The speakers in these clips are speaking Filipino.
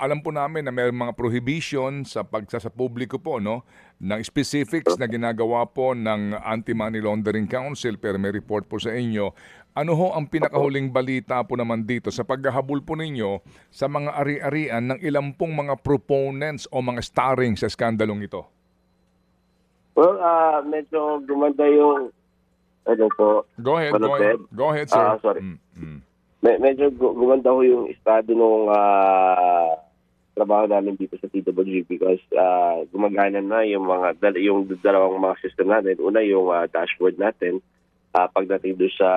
alam po namin na may mga prohibition sa sa publiko po, no, ng specifics na ginagawa po ng Anti-Money Laundering Council, pero may report po sa inyo. Ano ho ang pinakahuling balita po naman dito sa paghahabol po ninyo sa mga ari-arian ng ilang pong mga proponents o mga starring sa skandalong ito? Well, medyo gumanda yung ano po. Go ahead, ano, go ahead. Ted? Go ahead, sir. Sorry. Medyo gumanda ho yung estado nung trabaho namin dito sa TWG because gumagana na yung yung dalawang mga system natin. Una yung dashboard natin pagdating doon sa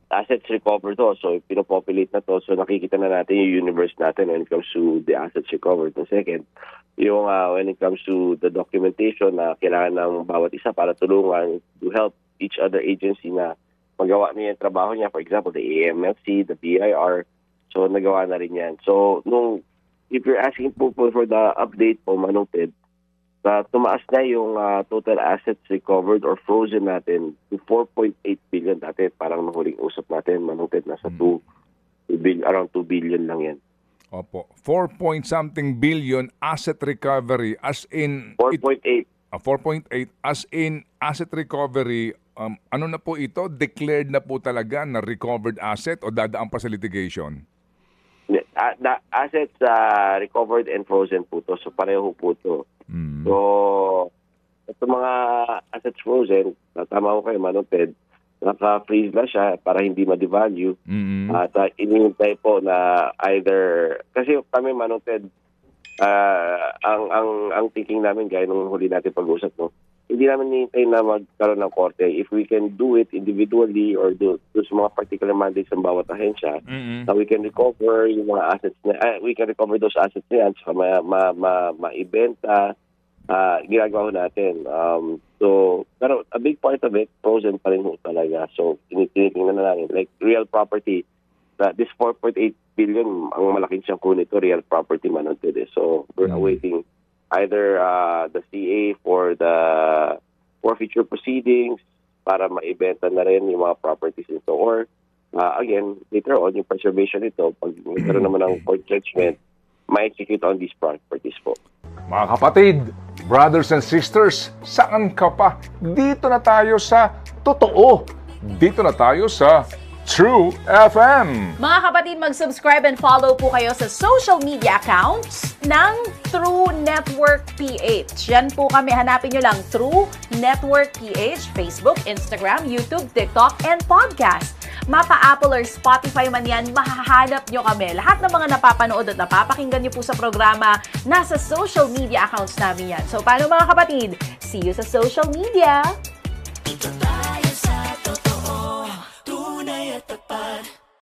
assets recovered to. So pinopopulate na to. So nakikita na natin yung universe natin when it comes to the assets recovered. And second, yung when it comes to the documentation na kailangan ng bawat isa para tulungan to help each other agency na magawa niya yung trabaho niya. For example, the AMFC, the BIR. So nagawa na rin yan. So if you're asking po for the update po, Manong Ted, tumaas na yung total assets recovered or frozen natin to 4.8 billion dati. Parang nahuling usap natin, Manong Ted, nasa around 2 billion lang yan. Opo. 4-point-something billion asset recovery as in... 4.8. 4.8 as in asset recovery. Ano na po ito? Declared na po talaga na recovered asset o dadaan pa sa litigation? The assets recovered and frozen po to. So pareho po to. So ito mga assets frozen, tama ko kayo, Manong Ted, naka-freeze na siya para hindi ma-devalue. At inihintay po na either, kasi kami, Manong Ted, ang thinking namin, gaya nung huli natin pag-usap, no, hindi namin hinihintay na magkaroon ng korte. If we can do it individually or do sa mga particular mandates ng bawat ahensya, na we can recover yung mga assets we can recover those assets na yan, so maibenta, ginagawa natin. Pero a big part of it, frozen pa rin talaga. So, tinitingnan na namin. Like, real property, this 4.8 billion, ang malaking siyang kunin ito, real property man on today. So, we're awaiting either the CA for the forfeiture proceedings para maibenta na rin yung mga properties nito. Or, again, later on, yung preservation nito, pag meron naman ng court judgment, ma-execute on these properties po. Mga kapatid, brothers and sisters, saan ka pa? Dito na tayo sa totoo. Dito na tayo sa True FM. Mga kapatid, mag-subscribe and follow po kayo sa social media accounts ng True Network PH. Yan po kami, hanapin nyo lang True Network PH, Facebook, Instagram, YouTube, TikTok, and podcast. Mapa Apple or Spotify man yan, mahahanap nyo kami. Lahat ng mga napapanood at napapakinggan nyo po sa programa, nasa social media accounts namin yan. So, paano mga kapatid? See you sa social media!